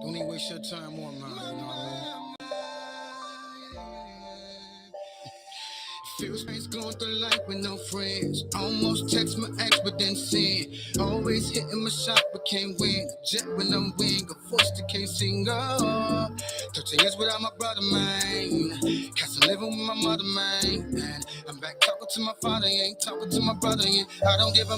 Don't even waste your time on mine, you know what I mean? Feels strange going through life with no friends. Almost text my ex, but then sin. Always hitting my shot, but can't win. Jet when I'm wing, a voice that can't sing. Oh, 13 years without my brother, man. Cause I'm living with my mother, man. And I'm back talking to my father, ain't talking to my brother, and I don't give a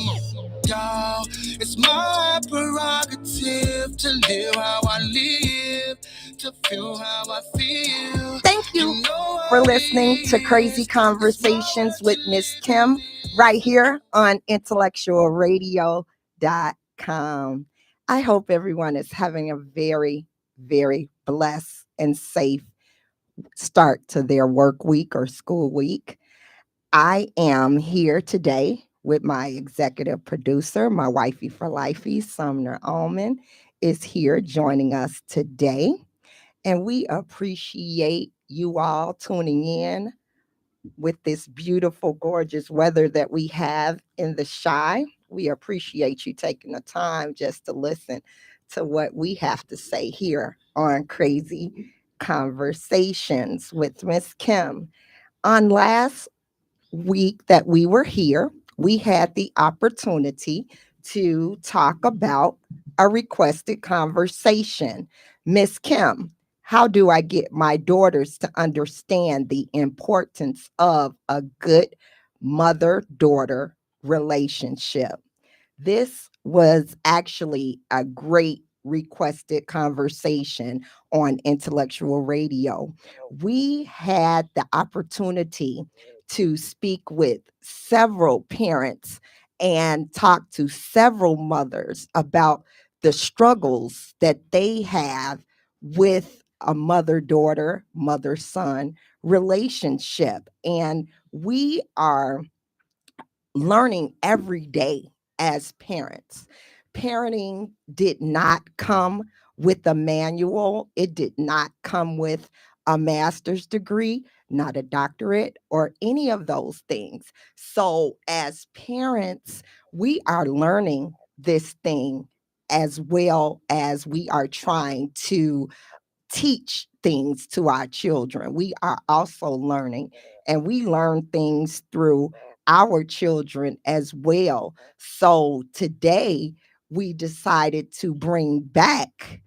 y'all. It's my prerogative to live how I live, to feel how I feel. Thank you for listening to Crazy Conversations with Miss Kim right here on IntellectualRadio.com. I hope everyone is having a very, very blessed and safe start to their work week or school week. I am here today with my executive producer, my wifey for lifey, Sumner Allman, is here joining us today. And we appreciate you all tuning in with this beautiful, gorgeous weather that we have in the Shy. We appreciate you taking the time just to listen to what we have to say here on Crazy Conversations with Miss Kim. On last week that we were here, we had the opportunity to talk about a requested conversation. Miss Kim, how do I get my daughters to understand the importance of a good mother daughter relationship? This was actually a great requested conversation on Intellectual Radio. We had the opportunity to speak with several parents and talk to several mothers about the struggles that they have with a mother daughter, mother son relationship. And we are learning every day as parents. Parenting did not come with a manual, it did not come with a master's degree, not a doctorate, or any of those things. So, as parents, we are learning this thing as well as we are trying to teach things to our children. We are also learning, and we learn things through our children as well. So today we decided to bring back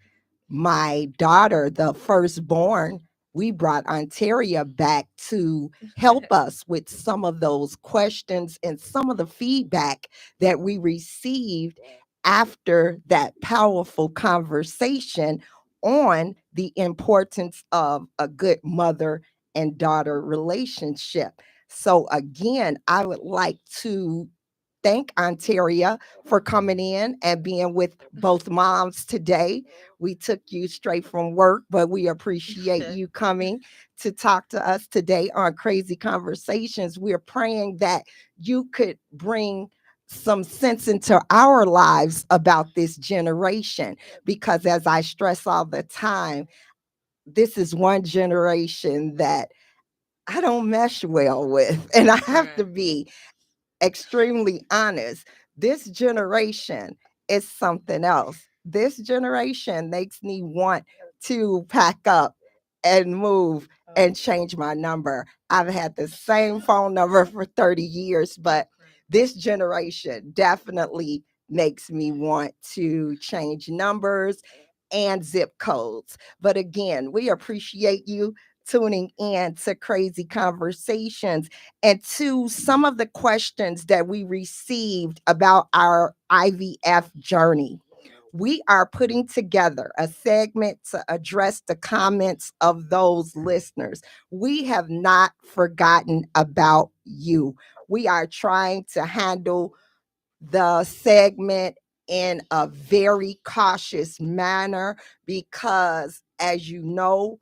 my daughter, the firstborn. We brought Ontaria back to help us with some of those questions and some of the feedback that we received after that powerful conversation on the importance of a good mother and daughter relationship. So, again, I would like to thank Ontaria for coming in and being with both moms today. We took you straight from work, but we appreciate you coming to talk to us today on Crazy Conversations. We're praying that you could bring some sense into our lives about this generation, because as I stress all the time, this is one generation that I don't mesh well with. And I have to be extremely honest. This generation is something else. This generation makes me want to pack up and move and change my number. I've had the same phone number for 30 years, but this generation definitely makes me want to change numbers and zip codes. But again, we appreciate you tuning in to Crazy Conversations and to some of the questions that we received about our IVF journey. We are putting together a segment to address the comments of those listeners. We have not forgotten about you. We are trying to handle the segment in a very cautious manner because, as you know,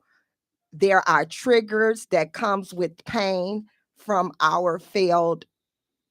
there are triggers that comes with pain from our failed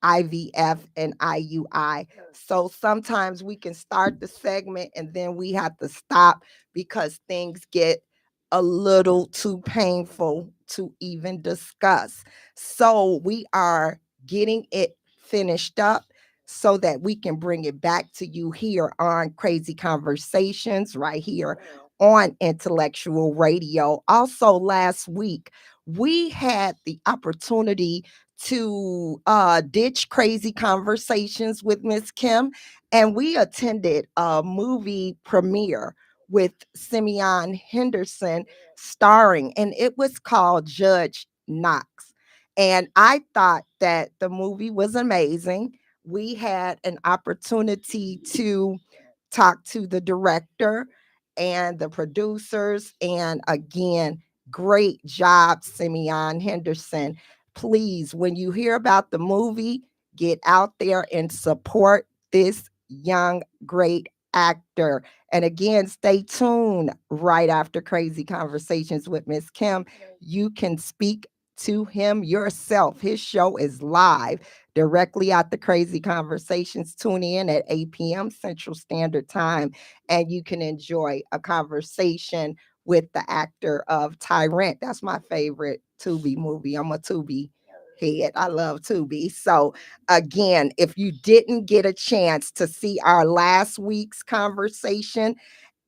IVF and IUI. So sometimes we can start the segment and then we have to stop because things get a little too painful to even discuss. So we are getting it finished up so that we can bring it back to you here on Crazy Conversations right here on Intellectual Radio. Also, last week, we had the opportunity to ditch crazy conversations with Miss Kim, and we attended a movie premiere with Simeon Henderson starring, and it was called Judge Knox. And I thought that the movie was amazing. We had an opportunity to talk to the director and the producers. And again, great job, Simeon Henderson. Please, when you hear about the movie, get out there and support this young, great actor. And again, stay tuned right after Crazy Conversations with Miss Kim. You can speak to him yourself. His show is live directly at the Crazy Conversations. Tune in at 8 p.m. Central Standard Time, and you can enjoy a conversation with the actor of Tyrant. That's my favorite Tubi movie. I'm a Tubi head. I love Tubi. So again, if you didn't get a chance to see our last week's conversation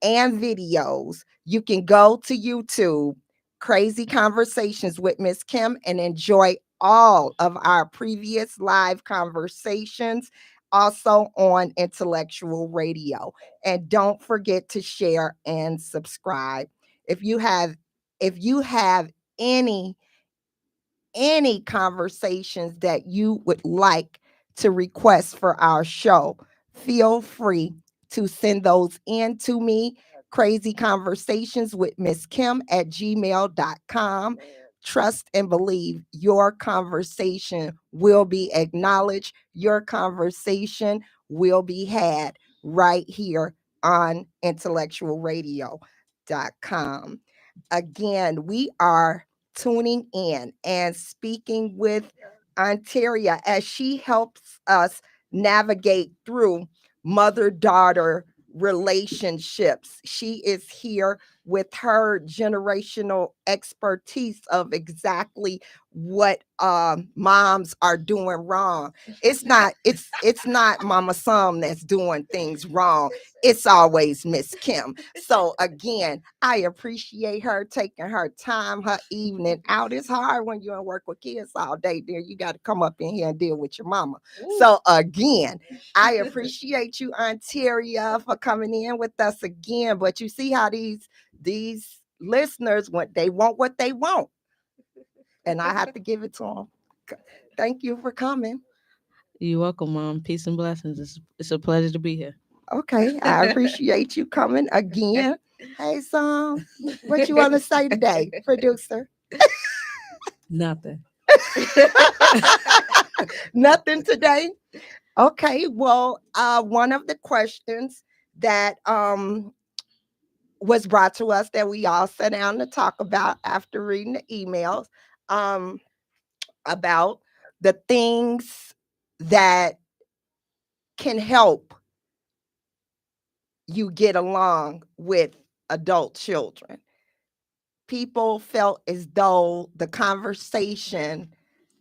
and videos, you can go to YouTube, Crazy Conversations with Miss Kim, and enjoy all of our previous live conversations, also on Intellectual Radio. And don't forget to share and subscribe. If you have if you have any conversations that you would like to request for our show, feel free to send those in to me. Crazy Conversations with Miss Kim at gmail.com. Trust and believe your conversation will be acknowledged. Your conversation will be had right here on intellectualradio.com. Again, we are tuning in and speaking with Ontaria as she helps us navigate through mother-daughter relationships. She is here with her generational expertise of exactly what moms are doing wrong. It's not Mama Sam that's doing things wrong. It's always Miss Kim. So again, I appreciate her taking her time, her evening out. It's hard when you're in work with kids all day. There, you got to come up in here and deal with your mama. So again, I appreciate you, Ontaria, for coming in with us again. But you see how these listeners want what they want, and I have to give it to them. Thank you for coming. You're welcome, Mom. Peace and blessings. It's a pleasure to be here. Okay, I appreciate you coming again. Hey, Sam, what you want to say today, producer? Nothing. Nothing today. Okay, well, one of the questions that was brought to us that we all sat down to talk about after reading the emails about the things that can help you get along with adult children. People felt as though the conversation,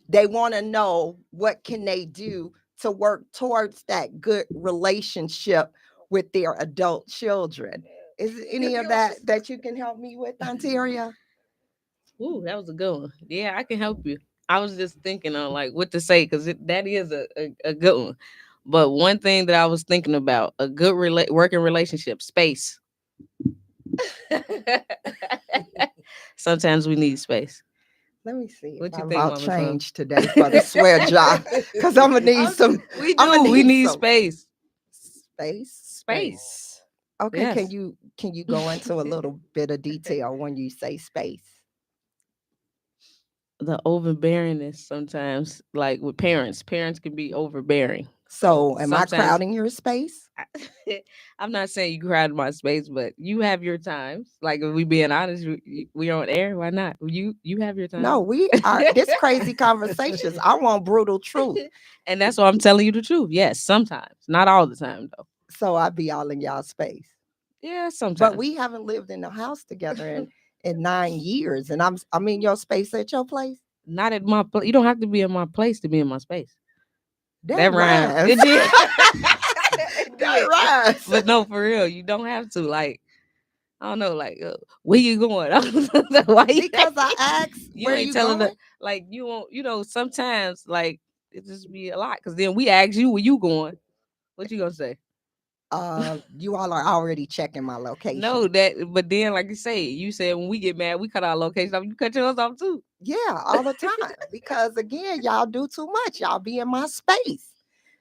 they want to know what can they do to work towards that good relationship with their adult children. Is there any of that you can help me with, Ontaria? Ooh, that was a good one. Yeah, I can help you. I was just thinking on like what to say because that is a good one. But one thing that I was thinking about a good working relationship space. Sometimes we need space. Let me see What if you I'm think, about Mama Son? change today for the swear jar because I'm gonna need some. We I'ma do. We need some space. space. Space. Okay, Yes. can you go into a little bit of detail when you say space? The overbearingness sometimes, like with parents can be overbearing. So, am I Sometimes crowding your space? I'm not saying you crowd my space, but you have your times. Like if we being honest, we on air. Why not? You have your time. No, we are this crazy conversations. I want brutal truth. And that's why I'm telling you the truth. Yes, sometimes, not all the time though. So I be all in y'all space. Yeah, sometimes. But we haven't lived in the house together in 9 years. And I'm in your space at your place. Not at my place. You don't have to be in my place to be in my space. That rhymes. It rhymes. did. It That did. rhymes. But no, for real, you don't have to. Like, I don't know, like where you going? I don't know why you Because I asked, you where ain't you telling going? the like you won't. Sometimes like it just be a lot because then we ask you where you going. What you gonna say? You all are already checking my No, location. but then like you said when we get mad, we cut our location off. You cut yours off too. Yeah, all the time. Because again, y'all do too much. Y'all be in my space.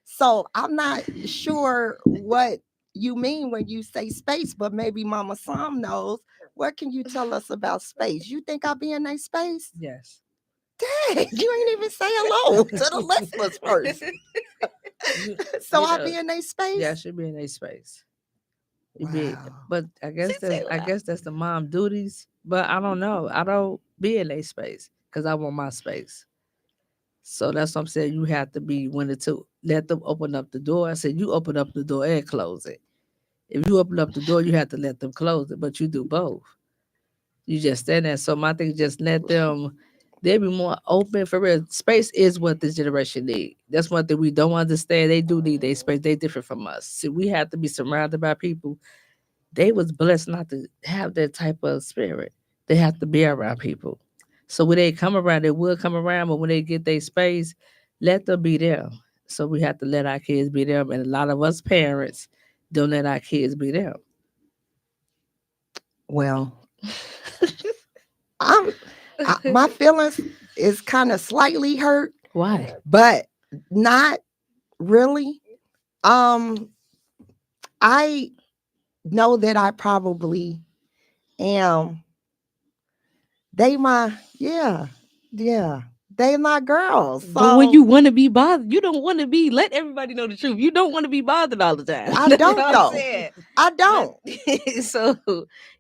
So I'm not sure what you mean when you say space, but maybe Mama Sam knows. What can you tell us about space? You think I'll be in a space? Yes. Dang, you ain't even say hello to the listeners first. You, So you I'll know, be in a space? yeah, should be in a space. You be, Wow. but She say I loud. guess that's the mom duties. But I don't know. I don't be in a space because I want my space. So that's what I'm saying. You have to be willing to let them open up the door. I said you open up the door and close it. If you open up the door, you have to let them close it. But you do both. You just stand there. So my thing is just let them. They be more open for real. Space is what this generation need. That's one thing we don't understand. They do need their space. They different from us. See, we have to be surrounded by people. They was blessed not to have that type of spirit. They have to be around people. So when they come around, they will come around, but when they get their space, let them be them. So we have to let our kids be them. And a lot of us parents don't let our kids be them. Well, I'm my feelings is kind of slightly hurt, Why? but not really. Um, I know that I probably am. They my yeah, yeah. They my girls. But when So you want to be bothered, you don't want to be. Let everybody know the truth. You don't want to be bothered all the time. I That's what don't I'm though. saying. I Let, don't. so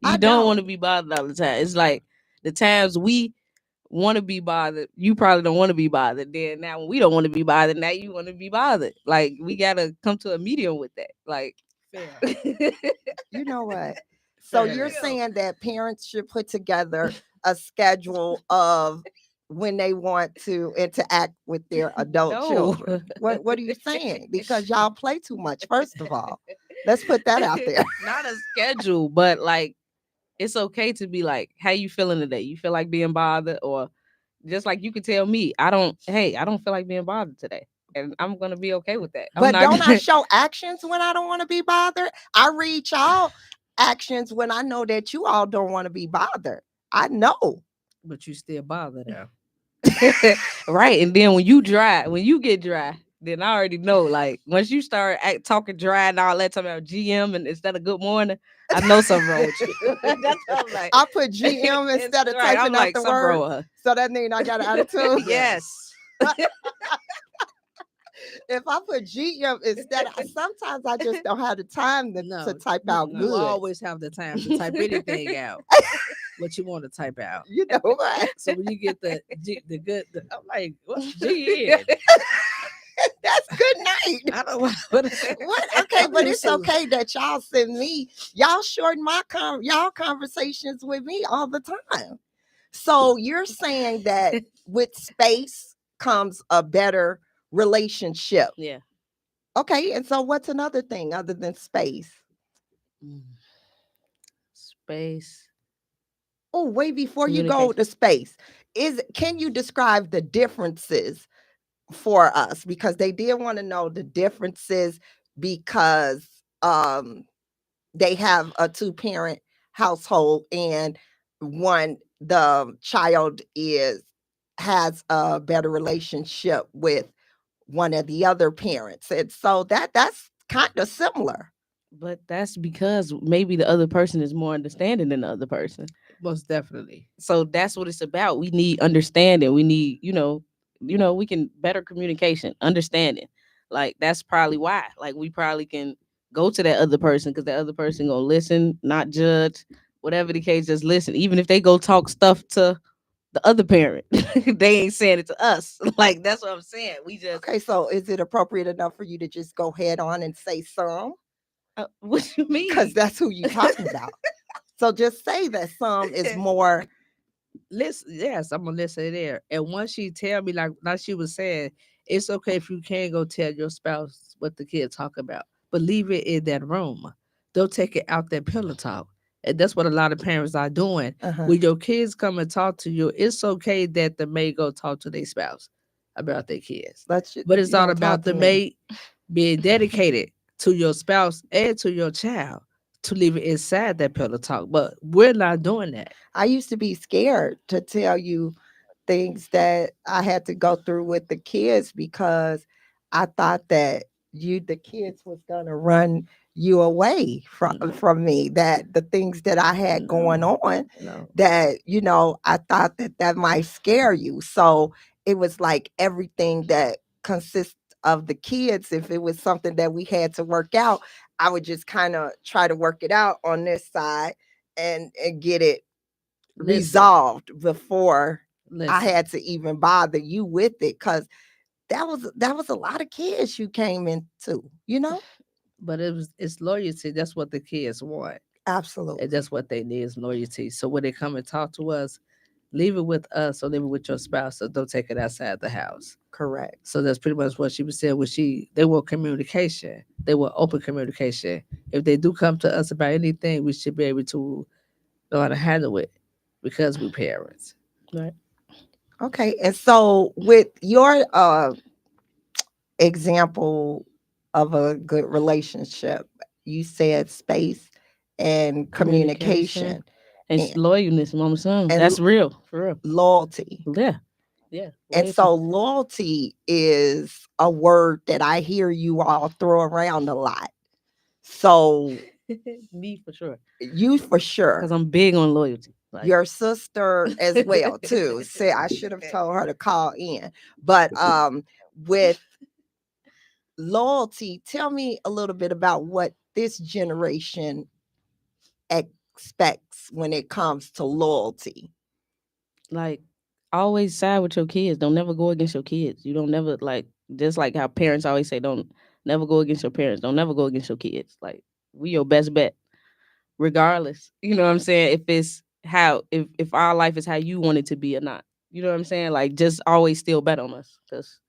I you don't want don't. to be bothered all the time. It's like the times we want to be bothered, you probably don't want to be bothered. Then now when we don't want to be bothered, now you want to be bothered. Like we gotta come to a medium with that. Like Fair. You know what? So Fair. you're saying that parents should put together a schedule of when they want to interact with their adult no. children. What are you saying? Because y'all play too much, first of all. Let's put that out there. Not a schedule, but like it's okay to be like, how you feeling today? You feel like being bothered, or just like you could tell me, I don't feel like being bothered today, and I'm gonna be okay with that. I'm But not don't I gonna. show actions when I don't want to be bothered? I read y'all actions when I know that you all don't want to be bothered. I know. But you still bother them. Right, and then when you get dry, then I already know. Like once you start talking dry and all that, talking about GM and instead of good morning, I know something wrong with you. That's what I'm like. I put GM It's instead of right. I'm typing out like the something word. wrong with her. So that means I got an attitude. Yes. If I put GM instead, sometimes I just don't have the time No, to type out you good. always have the time to type anything out. What you want to type out. You know what? So when you get the good, I'm like, what's G in? That's good night. I don't want what. What? Okay, but it's okay that y'all send me. Y'all shorten my y'all conversations with me all the time. So you're saying that with space comes a better relationship. Yeah. Okay, and so what's another thing other than space? Space. Oh, wait, before you go Communication. to space, can you describe the differences for us? Because they did want to know the differences because they have a two-parent household and one the child is has a better relationship with one of the other parents. And so that's kind of similar. But that's because maybe the other person is more understanding than the other person. Most definitely. So that's what it's about. We need understanding. We need, we can better communication, understanding. Like that's probably why. Like we probably can go to that other person because that other person gonna listen, not judge. Whatever the case, just listen. Even if they go talk stuff to the other parent, they ain't saying it to us. Like that's what I'm saying. We just Okay, so is it appropriate enough for you to just go head on and say some? what you mean? Because that's who you talking about. So just say that some is more. Listen, yes, I'm gonna listen there. And once she tell me, like she was saying, it's okay if you can't go tell your spouse what the kid talk about, but leave it in that room. Don't take it out that pillow talk. And that's what a lot of parents are doing. Uh-huh. When your kids come and talk to you, it's okay that the maid go talk to their spouse about their kids. But it's You all don't talk about to the me. maid being dedicated to your spouse and to your child to leave it inside that pillow talk. But we're not doing that. I used to be scared to tell you things that I had to go through with the kids because I thought that the kids was gonna run you away from me. That the things that I had going No, on, no. that I thought that that might scare you. So it was like everything that consists of the kids. If it was something that we had to work out, I would just kind of try to work it out on this side and get it Listen, resolved before I listen. had to even bother you with it, because that was a lot of kids you came into. But it's loyalty. That's what the kids want. And Absolutely. that's what they need is loyalty. So when they come and talk to us, leave it with us or leave it with your spouse. So don't take it outside the house. Correct. So that's pretty much what she was saying. They want communication. They want open communication. If they do come to us about anything, we should be able to know how to handle it because we're parents. Right. Okay. And so with your example of a good relationship, you said space and Communication communication and and, loyalness, mama son. and That's real. For real. loyalty. Yeah. Yeah. And Loyalty. so loyalty is a word that I hear you all throw around a lot. So Me for sure. you for Because sure, I'm big on loyalty. Like your sister as well too. Say I should have told her to call in. But with loyalty, tell me a little bit about what this generation expects when it comes to loyalty. like always side with your kids. Don't never go against your kids. You don't never like just like how parents always say, don't never go against your parents. Don't never go against your kids. Like we your best bet, regardless. You know what I'm saying? If our life is how you want it to be or not. You know what I'm saying? Like just always still bet on us. Cause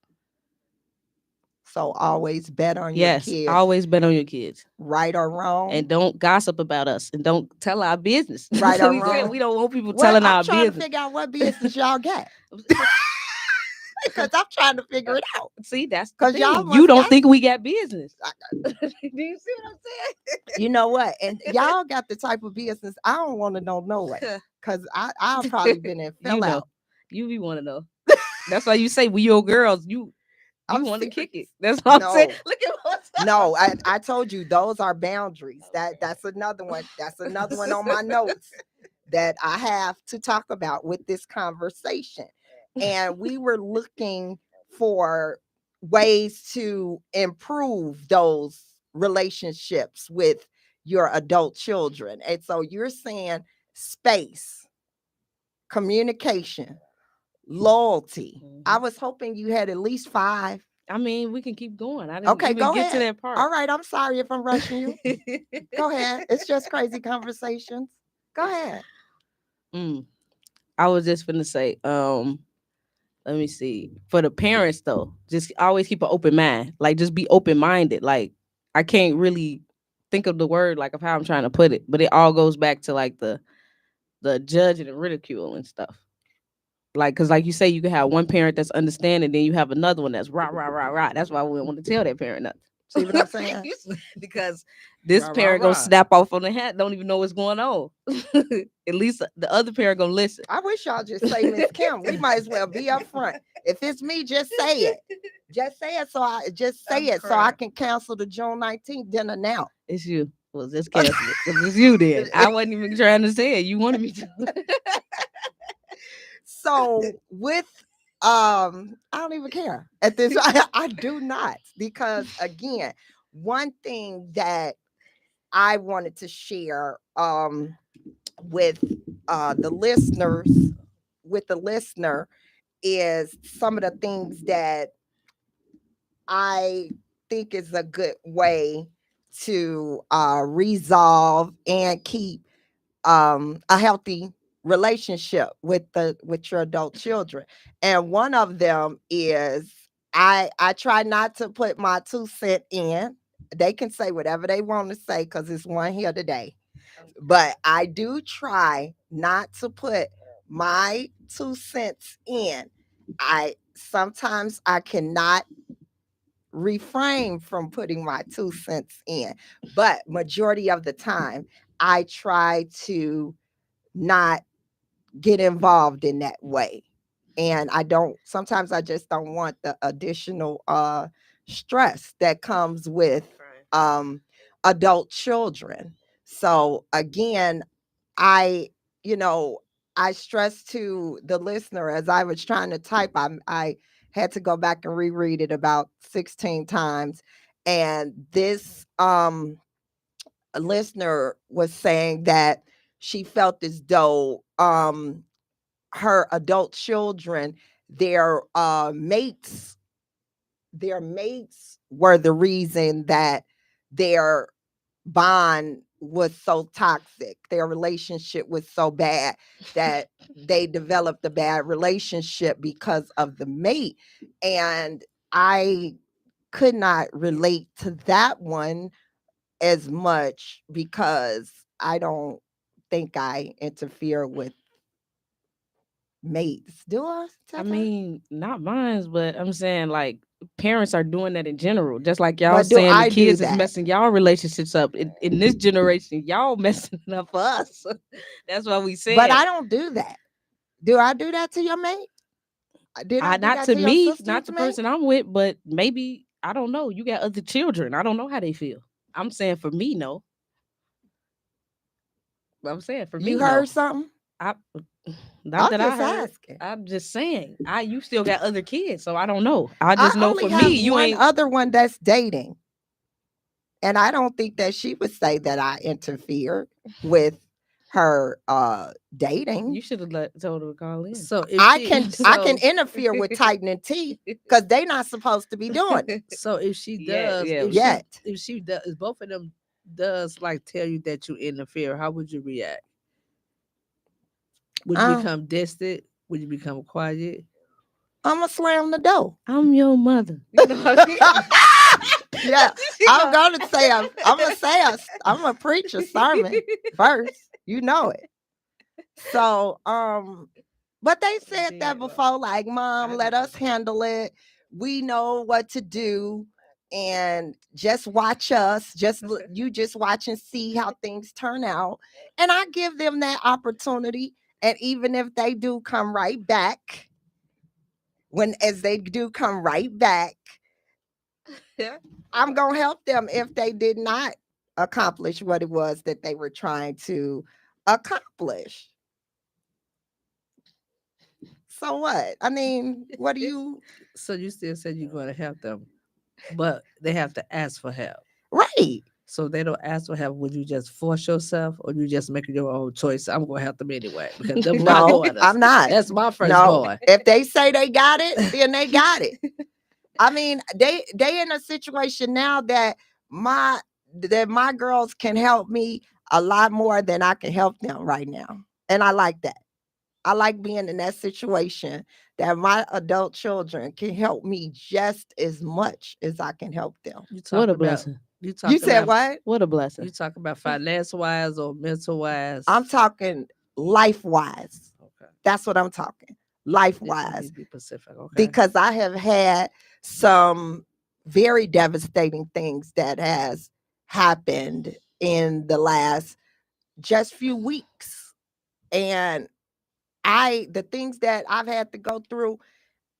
So always bet on your yes, kids, always bet on your kids. right or wrong. And don't gossip about us and don't tell our business. Right So or we said wrong. we don't want people What telling I'm our trying to business. figure out what business y'all got. Because I'm trying to figure it out. See, that's the Because y'all thing. You must don't got, think we got business. Do you see what I'm saying? you know what? And y'all got the type of business I don't want to know no way. Because I've probably been in You fell know, out. you be want to know. That's why you say we your girls. You I'm want to serious. kick it. That's what I'm saying. No, Look at what's no, I told you those are boundaries. That's another one. That's another one on my notes that I have to talk about with this conversation. And we were looking for ways to improve those relationships with your adult children. And so you're saying space, communication, loyalty. I was hoping you had at least 5. I mean, we can keep going. I didn't Okay, even go get to ahead. that part. All right, I'm sorry if I'm rushing you. Go ahead. It's just crazy conversations. Go ahead. Mm. I was just finna say, let me see. For the parents though, just always keep an open mind. Like just be open minded. Like I can't really think of the word like of how I'm trying to put it, but it all goes back to like the judge and the ridicule and stuff. Like, cause like you say, you can have one parent that's understanding, then you have another one that's rah rah rah rah. That's why we don't want to tell that parent nothing. See what I'm saying? Because this Rah, rah, parent gonna rah. snap off on the hat, don't even know what's going on. At least the other parent gonna listen. I wish y'all just say Miss Kim. We might as well be up front. If it's me, just say it. Just say it so I can cancel the June 19th dinner now. It's you. Well, just cancel it. 'Cause it's you then. I wasn't even trying to say it. You wanted me to. So with I don't even care at this. I do not, because again, one thing that I wanted to share with the listeners, with the listener, is some of the things that I think is a good way to resolve and keep a healthy relationship with your adult children. And one of them is I try not to put my 2 cents in. They can say whatever they want to say because it's one here today. But I do try not to put my 2 cents in. I sometimes I cannot refrain from putting my 2 cents in, but majority of the time I try to not get involved in that way. And I don't sometimes I just don't want the additional stress that comes with um adult children. So again, I you know, I stress to the listener as I was trying to type, I had to go back and reread it about 16 times. And this listener was saying that she felt as though her adult children, their mates were the reason that their bond was so toxic. Their relationship was so bad that they developed a bad relationship because of the mate. And I could not relate to that one as much because I don't think I interfere with mates. Do I? I Tata? mean, not mine, but I'm saying like parents are doing that in general. Just like y'all But do saying the I do kids is that? messing y'all relationships up. In this generation, y'all messing it up for us. That's why we But saying I don't do that. Do I do that to your mate? Did I I do not that to to your me, not sister's the mate? person I'm with, but maybe I don't know. You got other children. I don't know how they feel. I'm saying for me, no. But I'm saying for You me, no. heard something? I not I'm that I just heard. asking. I'm just saying. You still got other kids, so I don't know. I I just know only for me, have you one ain't. other one that's dating. And I don't think that she would say that I interfered with her dating. You should have told her to call in. So if I she, can I can interfere with tightening teeth because they not supposed to be doing it so if she Yeah, does, yeah. yet. if she does, if both of them does like tell you that you interfere, how would you react? Would you Um, become distant? Would you become quiet? I'ma slam the door. I'm your mother. You know, Yeah, she I'm go. gonna say I'm gonna preach a sermon first. You know it. So but they said that before, like, Mom, let us handle it. We know what to do. And just watch us. You just watch and see how things turn out. And I give them that opportunity. And even if they do come right back, when as they do come right back, I'm gonna help them if they did not accomplish what it was that they were trying to accomplish. So what? I mean, what do you So you still said you're going to help them, but they have to ask for help. right? So they don't ask for help. Would you just force yourself, or you just making your own choice? I'm going to help them anyway because they're my No, daughters. I'm not. That's my No, firstborn. if they say they got it, then they got it. I mean, they in a situation now that my girls can help me a lot more than I can help them right now. And I like that. I like being in that situation that my adult children can help me just as much as I can help them. You What talk a about blessing. you You talk said about what? What a blessing. you talk about finance wise or mental wise. I'm talking life wise. Okay, That's what I'm talking. Life this one need wise. to be Pacific. Okay, Because I have had some very devastating things that has happened in the last just few weeks. And the things that I've had to go through,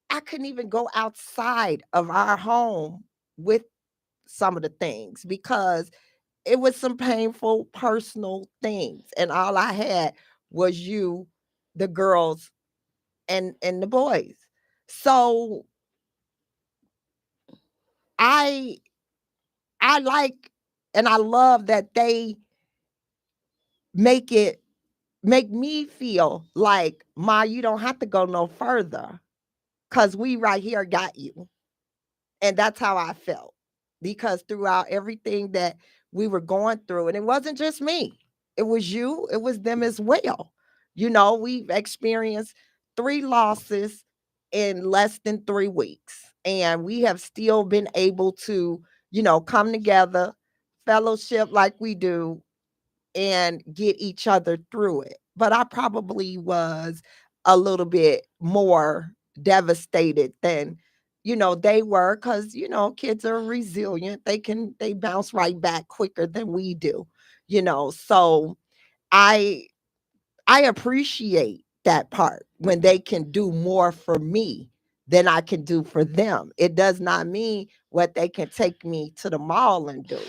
I couldn't even go outside of our home with some of the things because it was some painful personal things. And all I had was you, the girls, and the boys. So I I like and I love that they make it make me feel like, Ma, you don't have to go no further because we right here got you. And that's how I felt. Because throughout everything that we were going through, and it wasn't just me, it was you, it was them as well. You know, we've experienced 3 losses in less than 3 weeks. And we have still been able to, come together, fellowship like we do, and get each other through it. But I probably was a little bit more devastated than they were, because kids are resilient. They bounce right back quicker than we do. So I I appreciate that part when they can do more for me than I can do for them. It does not mean what they can take me to the mall and do.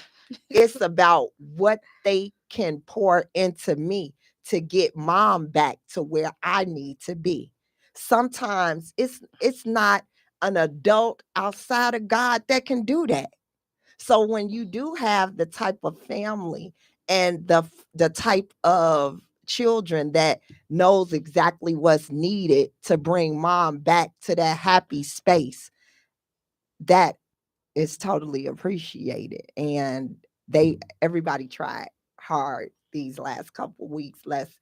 It's about what they can pour into me to get mom back to where I need to be. Sometimes it's not an adult outside of God that can do that. So when you do have the type of family and the type of children that knows exactly what's needed to bring mom back to that happy space, that is totally appreciated. And everybody tried hard these last couple weeks. Let's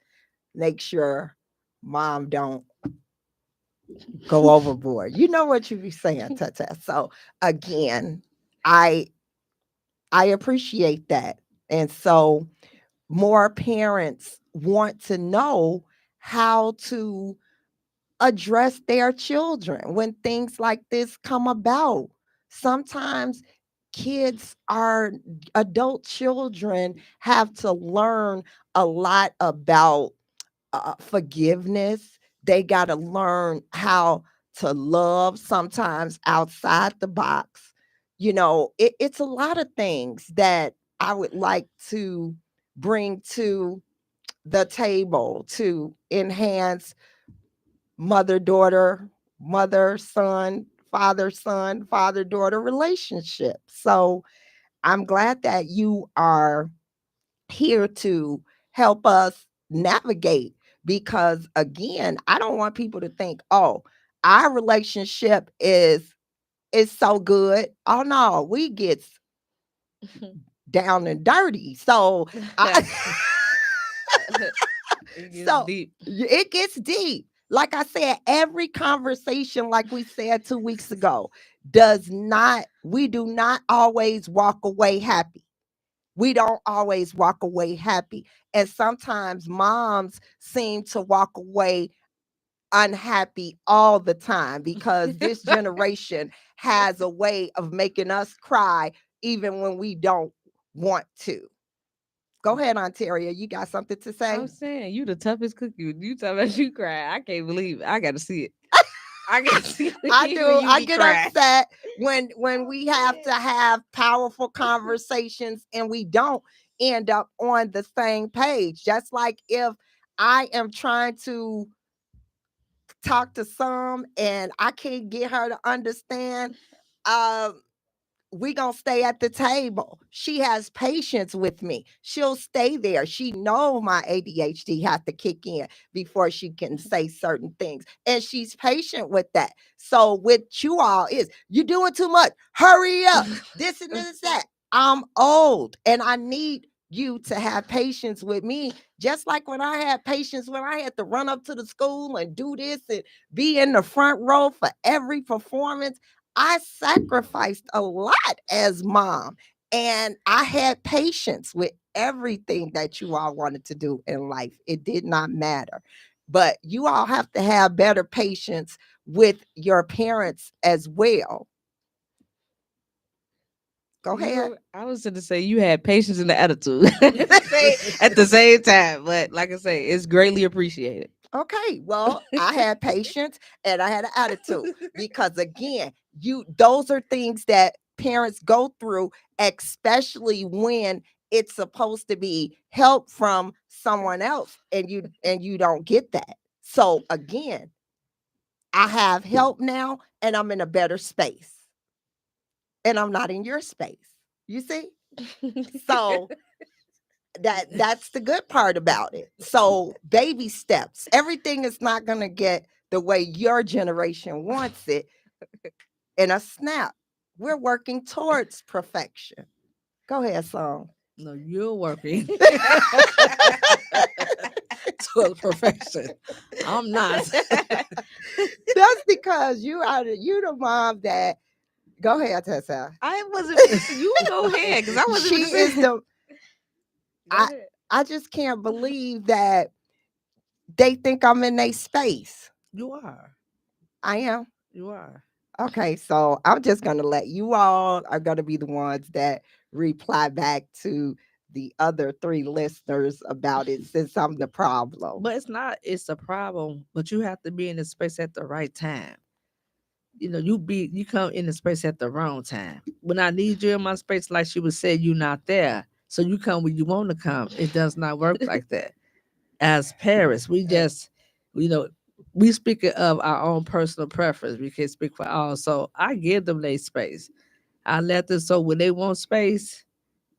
make sure mom don't go overboard. You know what you be saying, Tata. So again, I I appreciate that. And so more parents want to know how to address their children when things like this come about. Sometimes kids are adult children have to learn a lot about forgiveness. They got to learn how to love sometimes outside the box. It's a lot of things that I would like to bring to the table to enhance mother son, father daughter relationship. So I'm glad that you are here to help us navigate, because again, I don't want people to think, oh, our relationship is so good. Oh no, we get down and dirty. So I, It gets so deep. it gets deep. Like I said, every conversation, like we said 2 weeks ago, we do not always walk away happy. We don't always walk away happy. And sometimes moms seem to walk away unhappy all the time, because this generation has a way of making us cry even when we don't want to. Go ahead, Ontario. You got something to say? I'm saying you the toughest cookie. You talking about you cry. I can't believe it. I gotta see it. I gotta see I it when do. you I be get crying. upset when we have to have powerful conversations and we don't end up on the same page. Just like if I am trying to talk to some and I can't get her to understand, um, we gonna stay at the table. She has patience with me. She'll stay there. She know my ADHD has to kick in before she can say certain things, and she's patient with that. So with you all is you doing too much. Hurry up. This and this that. I'm old, and I need you to have patience with me, just like when I had patience when I had to run up to the school and do this and be in the front row for every performance. I sacrificed a lot as mom, and I had patience with everything that you all wanted to do in life. It did not matter. But you all have to have better patience with your parents as well. Go ahead. I was going to say you had patience and the attitude at the same time. But like I say, it's greatly appreciated. Okay, well, I had patience and I had an attitude, because again, those are things that parents go through, especially when it's supposed to be help from someone else and you don't get that. So again, I have help now and I'm in a better space. And I'm not in your space. You see? So that's the good part about it. So baby steps. Everything is not going to get the way your generation wants it in a snap. We're working towards perfection. Go ahead, song. No, you're working towards perfection. I'm not. That's because you the mom that go ahead, Tessa. I wasn't. You go ahead because I wasn't She even is saying. the Go I ahead. I just can't believe that they think I'm in their space. You are. I am. You are. Okay, so I'm just gonna let you all are gonna be the ones that reply back to the other three listeners about it since I'm the problem. But it's not, it's a problem, but you have to be in the space at the right time. You know, you come in the space at the wrong time. When I need you in my space, like she would say, you're not there. So you come when you want to come. It does not work like that. As parents, we just, you know, we speak of our own personal preference. We can't speak for all. So I give them their space. I let them, so when they want space,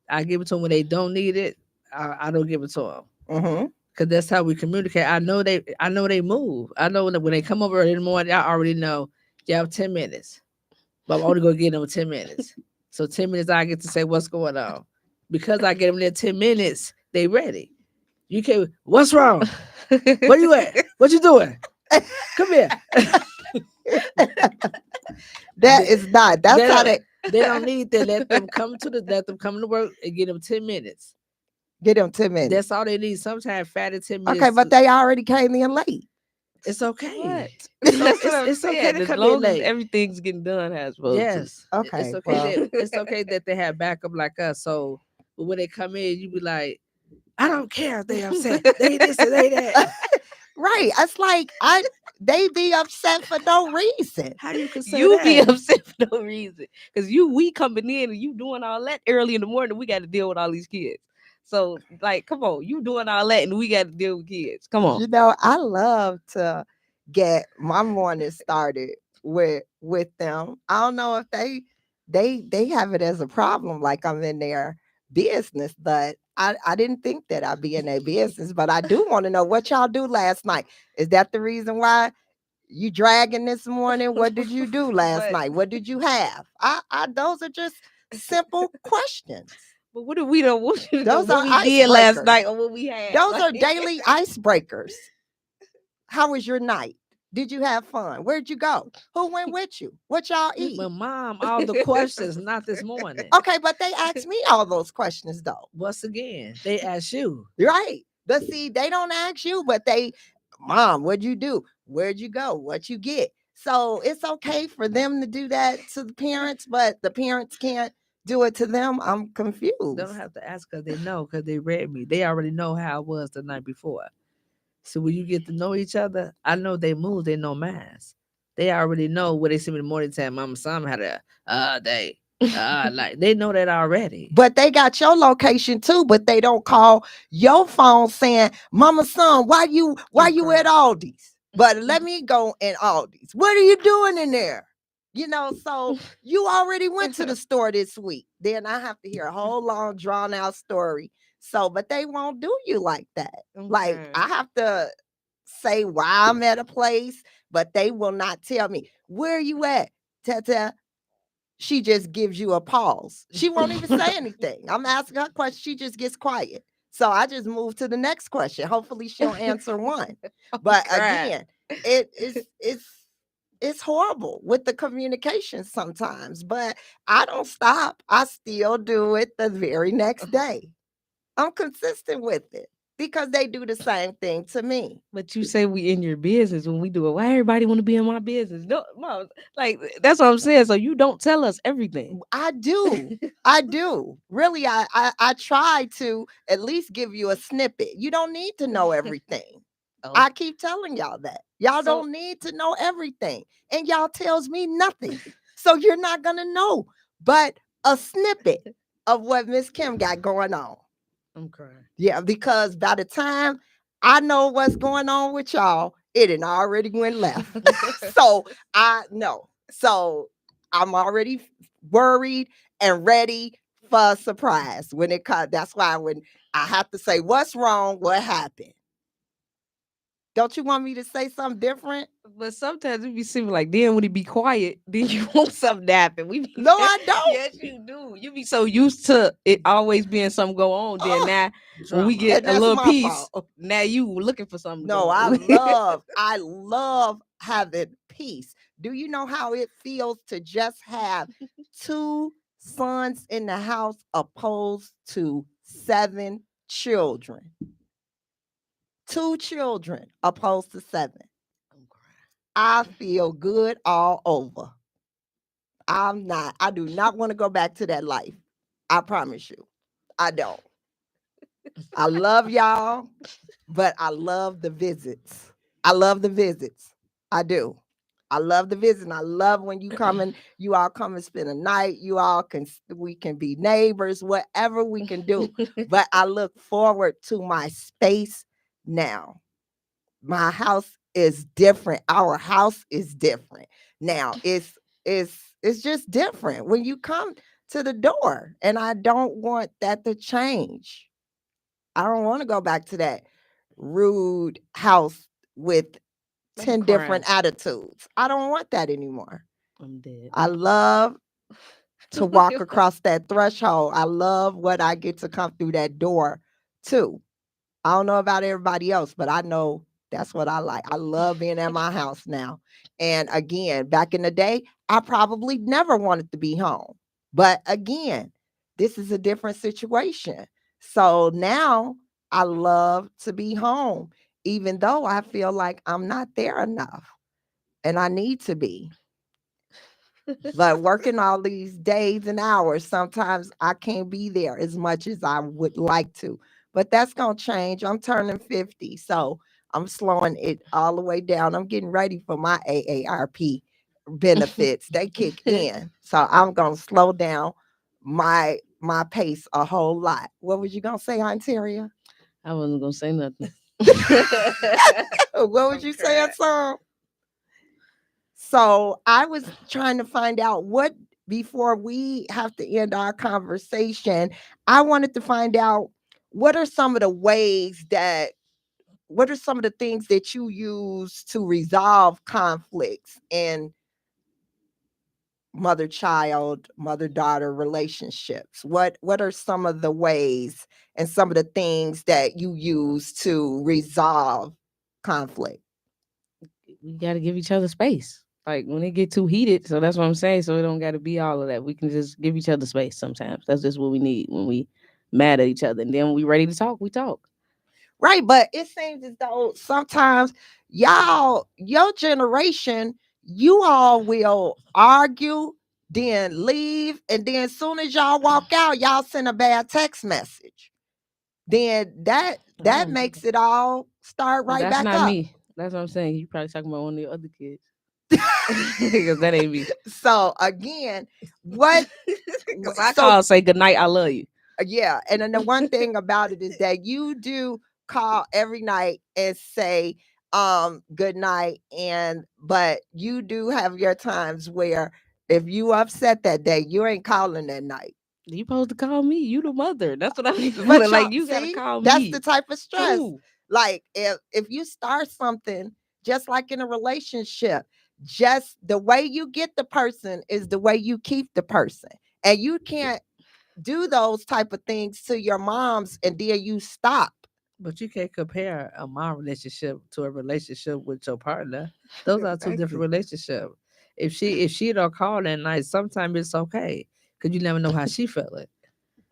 I give it to them. When they don't need it, I don't give it to them. Mm-hmm. Cause that's how we communicate. I know they move. I know that when they come over in the morning, I already know you have 10 minutes, but I'm only gonna get them 10 minutes. So 10 minutes, I get to say what's going on. Because I get them there 10 minutes, they ready. You can't. What's wrong? Where you at? What you doing? Come here. That is not. That's They how don't, they they don't need that. Let them come to work and get them 10 minutes. get them 10 minutes. That's all they need. Sometimes 5 to 10 Okay, minutes. but they already came in late. It's okay. What? It's, That's what I'm it's okay saying. to As come in long as late. everything's getting done as supposed to. Yes. It's Okay, okay well. that it's okay that they have backup like us. So but when they come in, you be like, I don't care if they upset. They this and they that. Right. It's like they be upset for no reason. How you can say You be that? upset for no reason. Because we coming in and you doing all that early in the morning. We got to deal with all these kids. So, like, come on. You doing all that and we got to deal with kids. Come on. You know, I love to get my morning started with them. I don't know if they have it as a problem, like I'm in their business, but I didn't think that I'd be in their business. But I do want to know what y'all do last night. Is that the reason why you dragging this morning? What did you do last But- night? What did you have? I those are just simple questions. But what did we know? What Those are we did last icebreakers. night or what we had? Those are Like- daily icebreakers. How was your night? Did you have fun? Where'd you go? Who went with you? What y'all eat? But mom, all the questions, not this morning. Okay, but they asked me all those questions though. Once again, they ask you. Right. But see, they don't ask you, but Mom, what'd you do? Where'd you go? What you get? So it's okay for them to do that to the parents, but the parents can't do it to them. I'm confused. They don't have to ask because they know, because they read me. They already know how I was the night before. So when you get to know each other, I know they move, they know mass. They already know what they see me in the morning time. Mama, son had a day. Like they know that already. But they got your location too, but they don't call your phone saying, Mama, son, why you at Aldi's? But let me go in Aldi's. What are you doing in there? You know, so you already went to the store this week. Then I have to hear a whole long drawn out story. So, but they won't do you like that. Like Okay. I have to say why I'm at a place, but they will not tell me, where are you at? Tata, she just gives you a pause. She won't even say anything. I'm asking her question. She just gets quiet. So I just move to the next question. Hopefully she'll answer one. But Crap. again, it's horrible with the communication sometimes. But I don't stop. I still do it the very next day. I'm consistent with it because they do the same thing to me. But you say we in your business when we do it. Why everybody want to be in my business? No, Mom, like that's what I'm saying. So you don't tell us everything. I do. I do. Really, I try to at least give you a snippet. You don't need to know everything. Oh. I keep telling y'all that. Y'all So- don't need to know everything. And y'all tells me nothing. So you're not gonna know but a snippet of what Miss Kim got going on. I'm crying. Yeah, because by the time I know what's going on with y'all, it had already went left. So I know. So I'm already worried and ready for a surprise when it comes. That's why when I have to say what's wrong, what happened. Don't you want me to say something different? But sometimes it be seeming like then when it be quiet, then you want something to happen. We be, No, I don't. Yes, you do. You be so used to it always being something go on. Then Oh, now when we Drama. get and a that's little my peace, fault. now you looking for something. No, going on. I love having peace. Do you know how it feels to just have two sons in the house opposed to 7 children, 2 children opposed to 7. I'm crying. I feel good all over. I do not want to go back to that life. I promise you. I don't. I love y'all, but I love the visits. I love the visits. I do. I love the visit. And I love when you all come and spend a night. We can be neighbors, whatever we can do. But I look forward to my space now. My house is different. Our house is different. Now it's just different when you come to the door. And I don't want that to change. I don't want to go back to that rude house with I'm 10 crying. different attitudes. I don't want that anymore. I'm dead. I love to walk across that threshold. I love what I get to come through that door too. I don't know about everybody else, but I know that's what I like. I love being at my house now. And again, back in the day, I probably never wanted to be home. But again, this is a different situation. So now I love to be home, even though I feel like I'm not there enough and I need to be. But working all these days and hours, sometimes I can't be there as much as I would like to. But that's going to change. I'm turning 50, so I'm slowing it all the way down. I'm getting ready for my AARP benefits. They kick in. So I'm going to slow down my pace a whole lot. What was you going to say, Ontaria? I wasn't gonna say nothing. What was I'm you saying, crying. son? So I was trying to find out before we have to end our conversation, I wanted to find out what are some of the ways that, what are some of the things that you use to resolve conflicts in mother-child, mother-daughter relationships? What are some of the ways and some of the things that you use to resolve conflict? We gotta give each other space. Like when it get too heated, so that's what I'm saying. So it don't gotta be all of that. We can just give each other space sometimes. That's just what we need when we mad at each other. And then when we ready to talk, we talk. Right, but it seems as though sometimes your generation, you all will argue, then leave, and then as soon as y'all walk out, y'all send a bad text message. Then that Oh, makes it all start right that's back not up. me. That's what I'm saying. You probably talking about one of your other kids. Because that ain't me. So again, what Because I so call and say good night, I love you. yeah, and then the one thing about it is that you do call every night and say good night, and but you do have your times where if you upset that day, you ain't calling that night. You supposed to call me. You the mother. That's what I be But feeling y'all like. You gotta see, call that's the me type of stress. too. Like if you start something just like in a relationship, just the way you get the person is the way you keep the person. And you can't do those type of things to your moms and then you stop. But you can't compare a mom relationship to a relationship with your partner. Those are two Thank different you. relationships. If she don't call that night, sometimes it's okay because you never know how she feeling.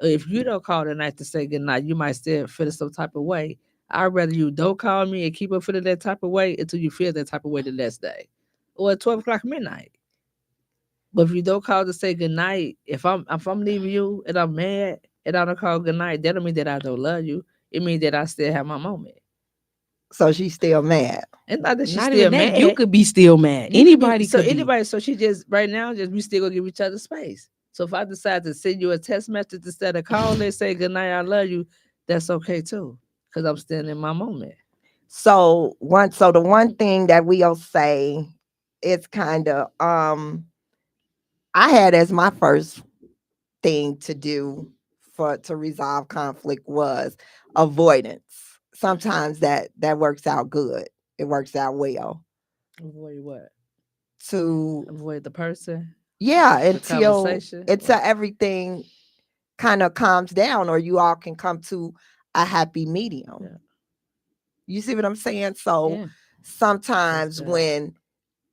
If you don't call that night to say good night, you might still feel some type of way. I'd rather you don't call me and keep on feeling that type of way until you feel that type of way the next day, or at 12 o'clock midnight. But if you don't call to say good night, if I'm leaving you and I'm mad and I don't call good night, that don't mean that I don't love you. It means that I still have my moment. So she's still mad. And not that she's Not still even that. You mad. could be still mad. You could be Anybody so could be. anybody. So she just right now just we still gonna give each other space. So if I decide to send you a text message instead of calling and say good night, I love you, that's okay too, because I'm still in my moment. So the one thing that we'll say it's kind of I had as my first thing to do for to resolve conflict was avoidance. Sometimes that works out good. It works out well. Avoid what? To Avoid the person, yeah, the until conversation. until What? everything kind of calms down or you all can come to a happy medium. Yeah, You see what I'm saying? So Yeah. that's sometimes good. when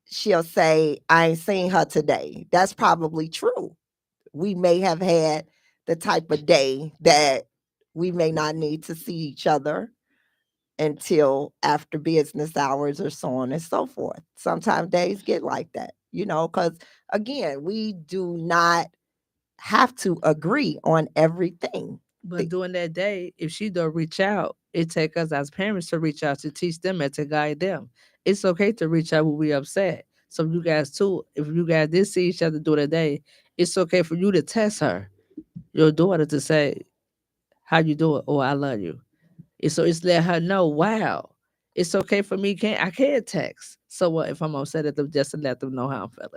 she'll say, I ain't seen her today, that's probably true. We may have had the type of day that We may not need to see each other until after business hours or so on and so forth. Sometimes days get like that, because again, we do not have to agree on everything. But during that day, if she don't reach out, it take us as parents to reach out to teach them and to guide them. It's okay to reach out when we upset. So you guys too, if you guys did see each other during the day, it's okay for you to text her, your daughter, to say, "How you doing?" or "I love you." It's let her know, wow, it's okay for me. I can't text. So what if I'm upset at them, just to let them know how I'm feeling.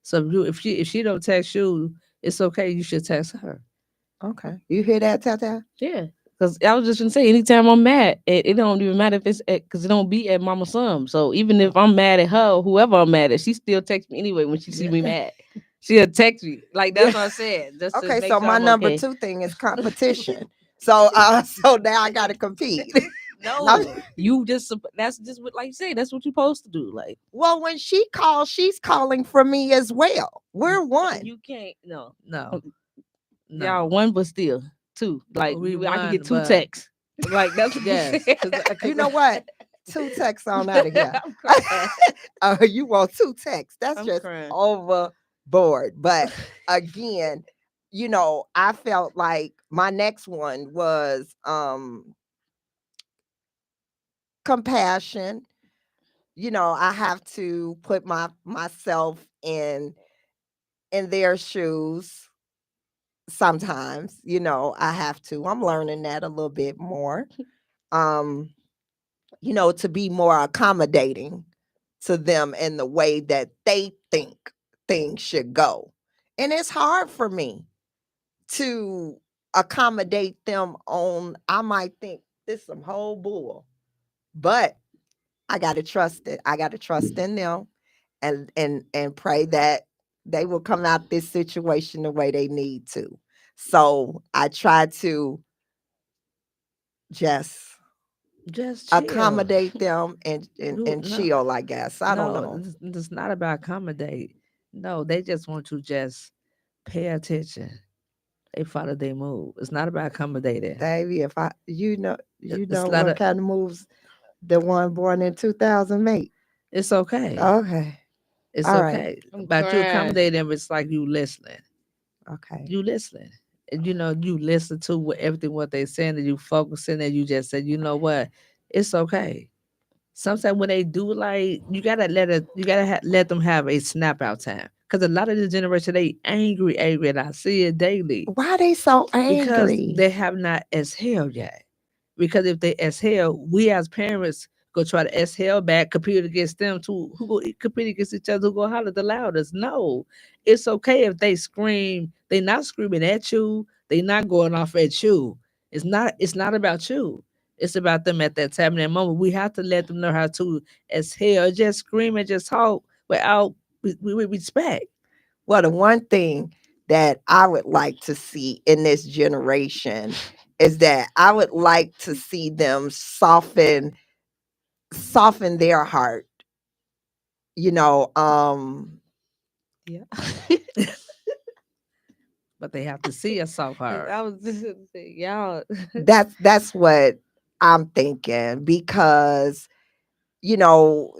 So if she don't text you, it's okay. You should text her. Okay. You hear that, Tata? Yeah. Because I was just gonna say, anytime I'm mad, it don't even matter if it's because it don't be at Mama Some. So even if I'm mad at her, or whoever I'm mad at, she still texts me anyway when she see Yeah. me mad. She'll text me. Like Yeah. that's what I said. Just to Okay, make so sure my I'm number okay. 2 thing is competition. So so now I gotta compete. I'm- No, you just that's just what, like you say, that's what you're supposed to do. Like well, when she calls, she's calling for me as well. We're one. you can't no. No, Y'all no. one but still two. Like We I can get won, two but texts. Like that's what you yes, said. because You know what? 2 texts on out of here. I'm crying. You want 2 texts. That's I'm just crying. overboard. But again, I felt like my next one was compassion. I have to put myself in their shoes sometimes. I have to. I'm learning that a little bit more. Um, to be more accommodating to them in the way that they think things should go. And it's hard for me to accommodate them on, I might think this some whole bull, but I got to trust it. I got to trust in them and pray that they will come out this situation the way they need to. So I try to just just chill. accommodate them and and, You and no, chill, I guess. I don't no, know. it's not about accommodate. No, they just want to just pay attention. They follow their move. It's not about accommodating. Baby, if I you It's know a lot what of. kind of moves the one born in 2000 make. It's okay. Okay. It's All right. okay. I'm But you crying. accommodate them. It's like you listening. Okay. You listening. And you listen to everything what they saying, and you focusing, and you just said, you know what, it's okay. Sometimes when they do, like, you gotta let them have a snap out time. Cause a lot of this generation, they angry, and I see it daily Why they so because angry? they have not exhaled yet. Because if they exhale, we as parents go try to exhale back, compete against them too. Who go compete against each other? Who go holler the loudest? No, it's okay if they scream. They not screaming at you. They not going off at you. It's not. It's not about you. It's about them at that time, in that moment. We have to let them know how to exhale. Just scream and just talk without with respect. Well, the one thing that I would like to see in this generation is that I would like to see them soften their heart. You know, Yeah. But they have to see a soft heart. I was just gonna say, y'all. that's what I'm thinking because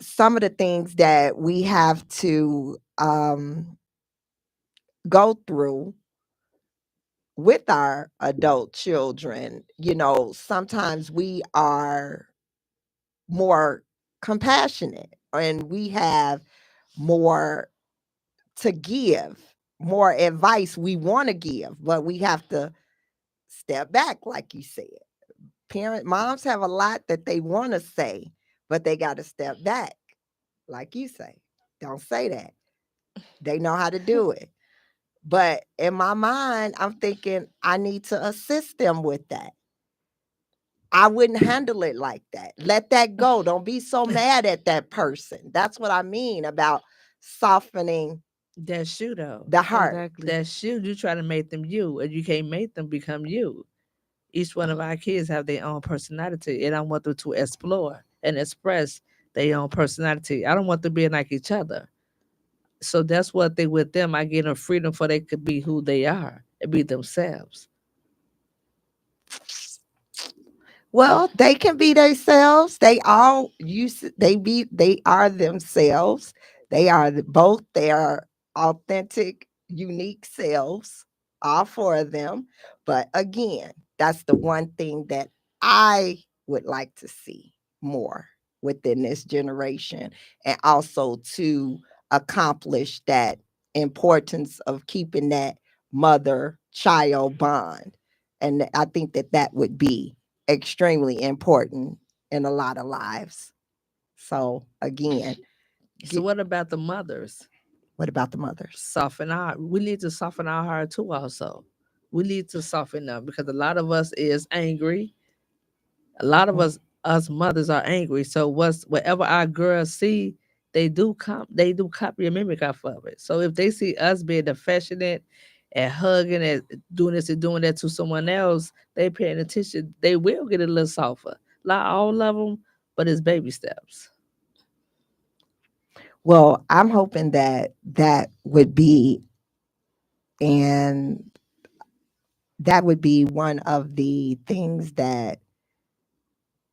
some of the things that we have to go through with our adult children, sometimes we are more compassionate and we have more to give, more advice we want to give, but we have to step back, like you said. Moms have a lot that they want to say, but they got to step back, like you say. Don't say that. They know how to do it. But in my mind, I'm thinking I need to assist them with that. I wouldn't handle it like that. Let that go. Don't be so mad at that person. That's what I mean about softening That's you though. the heart. Exactly. That's you. You try to make them you, and you can't make them become you. Each one of our kids have their own personality, and I want them to explore and express their own personality. I don't want them being like each other. So that's what they with them. I give them freedom for they could be who they are and be themselves. Well, they can be themselves. They are themselves. They are both their authentic, unique selves, all four of them. But again, that's the one thing that I would like to see more within this generation, and also to accomplish that importance of keeping that mother child bond. And I think that that would be extremely important in a lot of lives. So again, So what about the mothers? what about the mothers? We need to soften our heart too also. We need to soften them because a lot of us is angry. A lot of us mothers are angry. So whatever our girls see, they do copy and mimic off of it. So if they see us being affectionate and hugging and doing this and doing that to someone else, they paying attention, they will get a little softer. Not all of them, but it's baby steps. Well, I'm hoping that that would be, and that would be one of the things that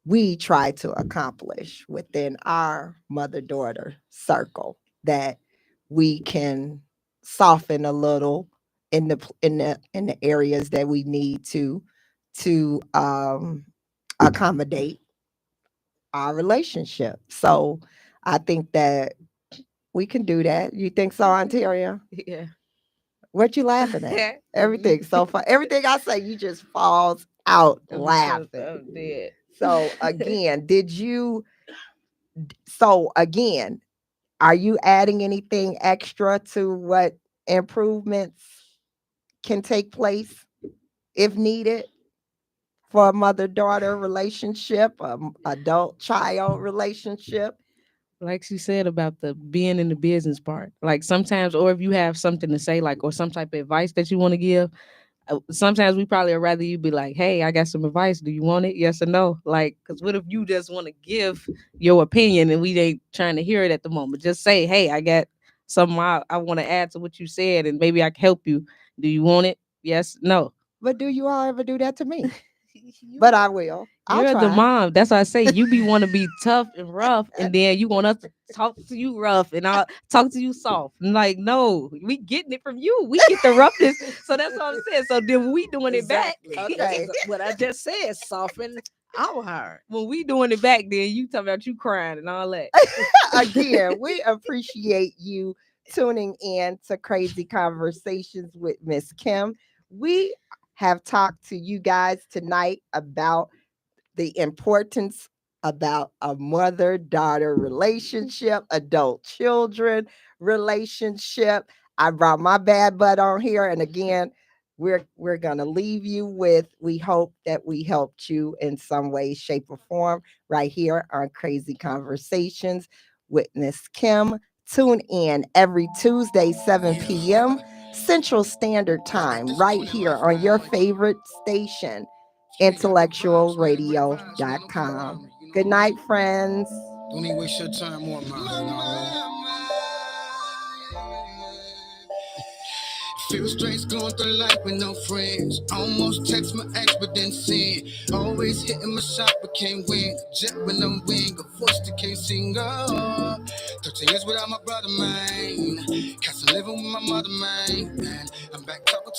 we try to accomplish within our mother daughter circle, that we can soften a little in the areas that we need to accommodate our relationship. So I think that we can do that. You think so, Ontario? Yeah. What you laughing at? Everything so far. Everything I say, you just falls out laughing. I'm dead. So again, so again, are you adding anything extra to what improvements can take place if needed for a mother-daughter relationship, adult-child relationship? Like she said about the being in the business part. Like sometimes, or if you have something to say, like, or some type of advice that you want to give, sometimes we probably would rather you be like, hey, I got some advice. Do you want it? Yes or no? Like, because what if you just want to give your opinion and we ain't trying to hear it at the moment? Just say, hey, I got something I want to add to what you said and maybe I can help you. Do you want it? Yes, no. But do you all ever do that to me? But I will. I'll You're the try. mom. That's why I say you be want to be tough and rough, and then you want us to talk to you rough, and I'll talk to you soft. And like, no, we getting it from you. We get the roughness. So that's what I'm saying. So then we doing it back. Okay. What I just said, soften our heart. When we doing it back, then you talking about you crying and all that. Again, we appreciate you tuning in to Crazy Conversations with Miss Kim. We have talked to you guys tonight about the importance about a mother-daughter relationship, adult children relationship. I brought my bad butt on here, and again, we're gonna leave you with, we hope that we helped you in some way, shape, or form right here on Crazy Conversations with Miss Kim. Tune in every Tuesday, 7 p.m. Central Standard Time, right here on your favorite station, IntellectualRadio.com. Good night, friends. Don't even waste your time or mine. Feel strange going through life with no friends. Almost text my ex, but then sin. Always hitting my shot, but can't win. Jet when I'm wing, a voice that can't sing. Oh, 13 years without my brother, man. Cause I'm living with my mother, man. I'm back talking